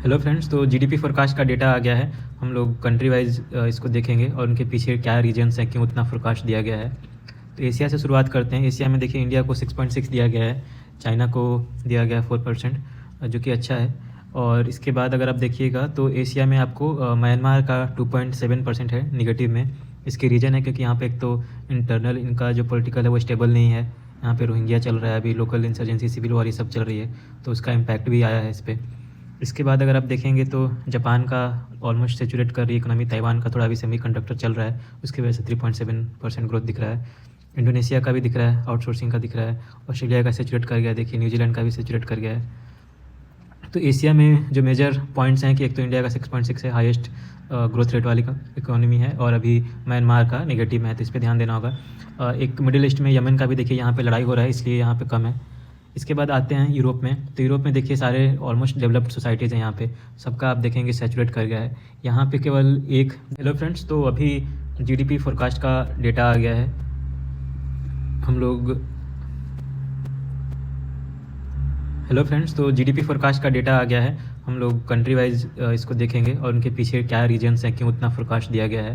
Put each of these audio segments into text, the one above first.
Hello friends, तो GDP forecast का data आ गया है। हम लोग कंट्री वाइज इसको देखेंगे और उनके पीछे क्या रीजन्स हैं, क्यों उतना फोरकास्ट दिया गया है। तो एशिया से शुरुआत करते हैं। एशिया में देखिए इंडिया को 6.6 दिया गया है, चाइना को दिया गया है 4%, जो कि अच्छा है। और इसके बाद अगर आप देखिएगा तो एशिया में आपको म्यांमार का 2.7% है निगेटिव में। इसके रीज़न है क्योंकि यहाँ पे एक तो इंटरनल इनका जो पॉलिटिकल है वो स्टेबल नहीं है। यहाँ पे रोहिंग्या चल रहा है, अभी लोकल इंसर्जेंसी, सिविल वॉर ये सब चल रही है, तो उसका इम्पैक्ट भी आया है इस पर। इसके बाद अगर आप देखेंगे तो जापान का ऑलमोस्ट सेचुरेट कर रही है इकोनॉमी, ताइवान का थोड़ा अभी सेमीकंडक्टर चल रहा है, उसकी वजह से 3.7% ग्रोथ दिख रहा है। इंडोनेशिया का भी दिख रहा है, आउटसोर्सिंग का दिख रहा है। ऑस्ट्रेलिया का सेचुरेट कर गया, देखिए न्यूजीलैंड का भी सेचुरेट कर गया है। तो एशिया में जो मेजर पॉइंट्स हैं कि एक तो इंडिया का 6.6 है, हाईएस्ट ग्रोथ रेट वाली इकोनॉमी है, और अभी म्यांमार का नेगेटिव में है, तो इस पर ध्यान देना होगा। एक मिडिल ईस्ट में यमन का भी देखिए यहाँ पे लड़ाई हो रहा है, इसलिए यहाँ पे कम है। इसके बाद आते हैं यूरोप में। तो यूरोप में देखिए सारे ऑलमोस्ट डेवलप्ड सोसाइटीज़ हैं, यहाँ पे सबका आप देखेंगे सेचुरेट कर गया है। यहाँ पे केवल एक। हेलो फ्रेंड्स, तो अभी जीडीपी फोरकास्ट का डेटा आ गया है। हम लोग हेलो फ्रेंड्स, तो जीडीपी फोरकास्ट का डेटा आ गया है। हम लोग कंट्री वाइज इसको देखेंगे और उनके पीछे क्या रीजन्स हैं, क्यों उतना फोरकास्ट दिया गया है।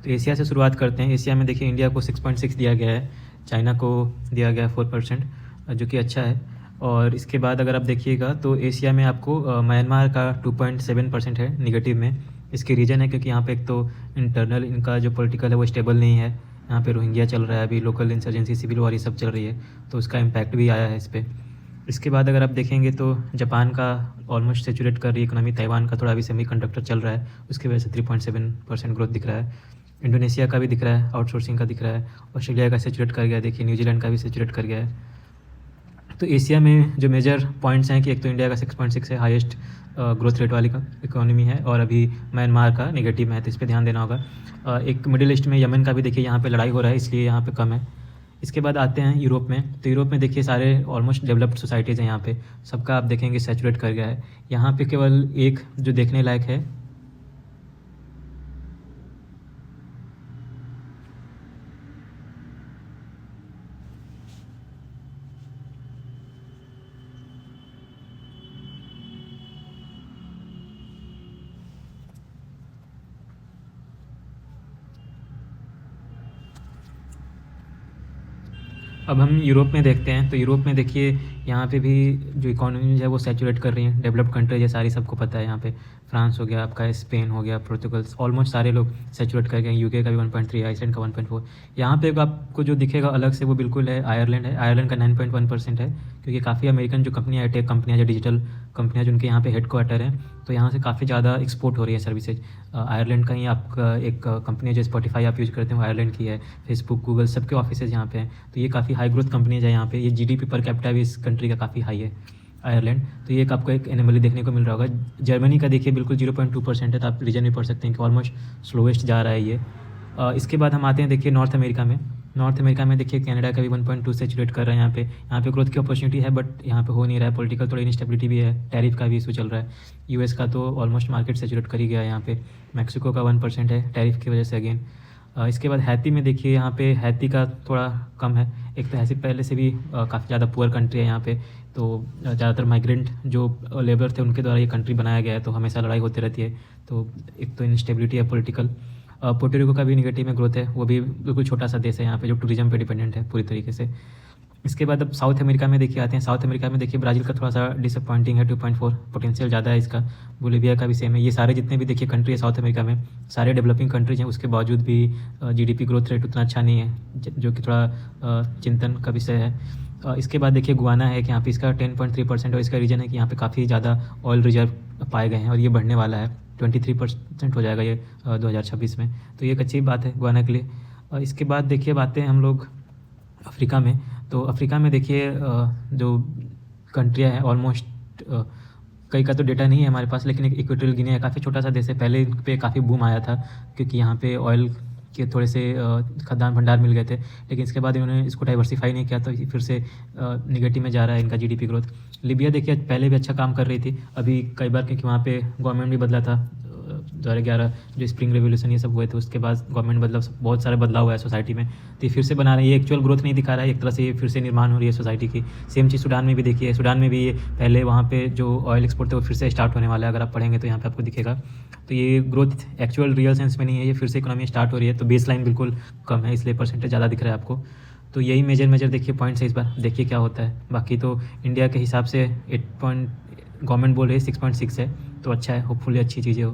तो एशिया से शुरुआत करते हैं। एशिया में देखिए इंडिया को 6.6 दिया गया है, चाइना को दिया गया है 4%, जो कि अच्छा है। और इसके बाद अगर आप देखिएगा तो एशिया में आपको म्यांमार का 2.7% है निगेटिव में। इसके रीज़न है क्योंकि यहाँ पे एक तो इंटरनल इनका जो पॉलिटिकल है वो स्टेबल नहीं है। यहाँ पे रोहिंग्या चल रहा है, अभी लोकल इंसर्जेंसी, सिविल वॉर ये सब चल रही है, तो उसका इम्पैक्ट भी आया है इस पर। इसके बाद अगर आप देखेंगे तो जापान का ऑलमोस्ट सेचुरेट कर रही है इकोनॉमी, ताइवान का थोड़ा अभी सेमीकंडक्टर चल रहा है, उसकी वजह से 3.7% ग्रोथ दिख रहा है। इंडोनेशिया का भी दिख रहा है, आउटसोर्सिंग का दिख रहा है। ऑस्ट्रेलिया का सेचुरेट कर गया, देखिए न्यूजीलैंड का भी सेचुरेट कर गया है। तो एशिया में जो मेजर पॉइंट्स हैं कि एक तो इंडिया का 6.6 है, हाईएस्ट ग्रोथ रेट वाली इकोनॉमी है, और अभी म्यांमार का नेगेटिव में है, तो इस पर ध्यान देना होगा। एक मिडिल ईस्ट में यमन का भी देखिए यहाँ पे लड़ाई हो रहा है, इसलिए यहाँ पे कम है। इसके बाद आते हैं यूरोप में। तो यूरोप में देखिए सारे ऑलमोस्ट डेवलप्ड सोसाइटीज़ हैं, यहाँ पे सबका आप देखेंगे सेचुरेट कर गया है। यहाँ पे केवल एक जो देखने लायक है। अब हम यूरोप में देखते हैं। तो यूरोप में देखिए यहाँ पे भी जो इकोनॉमीज है वो सैचुरेट कर रही हैं, डेवलप्ड कंट्रीज है सारी, सबको पता है। यहाँ पे फ्रांस हो गया आपका, स्पेन हो गया, पोर्तुगल, ऑलमोस्ट सारे लोग सैचुरेट कर गए। यूके का भी 1.3, आइसलैंड का 1.4। यहाँ पे आपको जो दिखेगा अलग से वो बिल्कुल है आयरलैंड है। आयरलैंड का 9.1% है, क्योंकि काफ़ी अमेरिकन जो कंपनियाँ है, टेक कंपनियाँ, जो डिजिटल कंपनियाँ, जिनके यहाँ पे हेडक्वार्टर हैं, तो यहाँ से काफ़ी ज़्यादा एक्सपोर्ट हो रही है सर्विसेज। आयरलैंड का ही आपका एक कंपनी है जो स्पॉटिफाई आप यूज़ करते हैं, वो आयरलैंड की है। फेसबुक, गूगल, सबके ऑफिसेज यहाँ पे हैं, तो ये काफ़ी हाई ग्रोथ कंपनीज है यहाँ पे। ये जीडीपी पर कैपिटा भी इस कंट्री का काफ़ी हाई है, आयरलैंड। तो ये एक आपको एक एनोमली देखने को मिल रहा होगा। जर्मनी का देखिए बिल्कुल 0.2% है, तो आप रीजन भी पढ़ सकते हैं कि ऑलमोस्ट स्लोवेस्ट जा रहा है ये। इसके बाद हम आते हैं देखिए नॉर्थ अमेरिका में। नॉर्थ अमेरिका में देखिए कनाडा का भी 1.2 सेचुरेट कर रहा है। यहाँ पे ग्रोथ की अपॉर्चुनिटी है, बट यहाँ पे हो नहीं रहा है। पॉलिटिकल थोड़ी इंस्टेबिलिटी भी है, टैरिफ का भी इशू चल रहा है। यूएस का तो ऑलमोस्ट मार्केट सेचुरेट कर ही गया है यहाँ पे। मैक्सिको का 1% है, टैरिफ की वजह से अगेन। इसके बाद हैती में देखिए, यहाँ पे हैती का थोड़ा कम है। एक तो हैती पहले से भी काफ़ी ज़्यादा पुअर कंट्री है यहाँ पे, तो ज़्यादातर माइग्रेंट जो लेबर थे उनके द्वारा ये कंट्री बनाया गया है, तो हमेशा लड़ाई होती रहती है। तो एक तो इंस्टेबिलिटी है पॉलिटिकल। पोर्टोरिको का भी निगेटिव में ग्रोथ है, वो भी बिल्कुल छोटा सा देश है यहाँ पे जो टूरिज्म पे डिपेंडेंट है पूरी तरीके से। इसके बाद अब साउथ अमेरिका में देखिए आते हैं। साउथ अमेरिका में देखिए ब्राज़ील का थोड़ा सा डिसअपॉइंटिंग है, 2.4, पोटेंशियल ज़्यादा है इसका। बोलीविया का भी सेम है। ये सारे जितने भी देखिए कंट्री है साउथ अमेरिका में, सारे डेवलपिंग कंट्रीज हैं, उसके बावजूद भी जीडीपी ग्रोथ रेट उतना अच्छा नहीं है, जो कि थोड़ा चिंतन का विषय है। इसके बाद देखिए गुआना है कि यहाँ पे इसका 10.3%, और इसका रीज़न है कि यहाँ पे काफ़ी ज़्यादा ऑयल रिजर्व पाए गए हैं, और ये बढ़ने वाला है, 23% हो जाएगा ये 2026 में। तो ये एक अच्छी बात है गुआना के लिए। इसके बाद देखिए बातें हम लोग अफ्रीका में। तो अफ्रीका में देखिए जो कंट्रियाँ हैं ऑलमोस्ट, कई का तो डेटा नहीं है हमारे पास, लेकिन एक इक्वेटोरियल गिनी है, काफ़ी छोटा सा देश है। पहले इन पे काफ़ी बूम आया था क्योंकि यहाँ पे ऑयल के थोड़े से खदान भंडार मिल गए थे, लेकिन इसके बाद इन्होंने इसको डाइवर्सिफाई नहीं किया, तो फिर से निगेटिव में जा रहा है इनका जीडीपी ग्रोथ। लीबिया देखिए पहले भी अच्छा काम कर रही थी, अभी कई बार क्योंकि वहाँ पे गवर्नमेंट भी बदला था, 2011 जो स्प्रिंग रेवोल्यूशन ये सब हुए थे, उसके बाद गवर्नमेंट बदलाव, बहुत सारा बदलाव हुआ है सोसाइटी में। तो ये फिर से बना रहे हैं, ये एक्चुअल ग्रोथ नहीं दिखा रहा है, एक तरह से ये फिर से निर्माण हो रही है सोसाइटी की। सेम चीज़ सूडान में भी देखिए, सूडान में भी ये पहले वहाँ पे जो ऑयल एक्सपोर्ट थे वो फिर से स्टार्ट होने वाला है, अगर आप पढ़ेंगे तो यहाँ पे आपको दिखेगा। तो ये ग्रोथ एक्चुअल रियल सेंस में नहीं है, ये फिर से इकोनॉमी स्टार्ट हो रही है, तो बेस लाइन बिल्कुल कम है, इसलिए परसेंटेज ज़्यादा दिख रहा है आपको। तो यही मेजर देखिए पॉइंट्स है, इस बार देखिए क्या होता है। बाकी तो इंडिया के हिसाब से 8 पॉइंट गवर्नमेंट बोल रही है 6.6 है, तो अच्छा है, होपफुली अच्छी चीज़ें हो।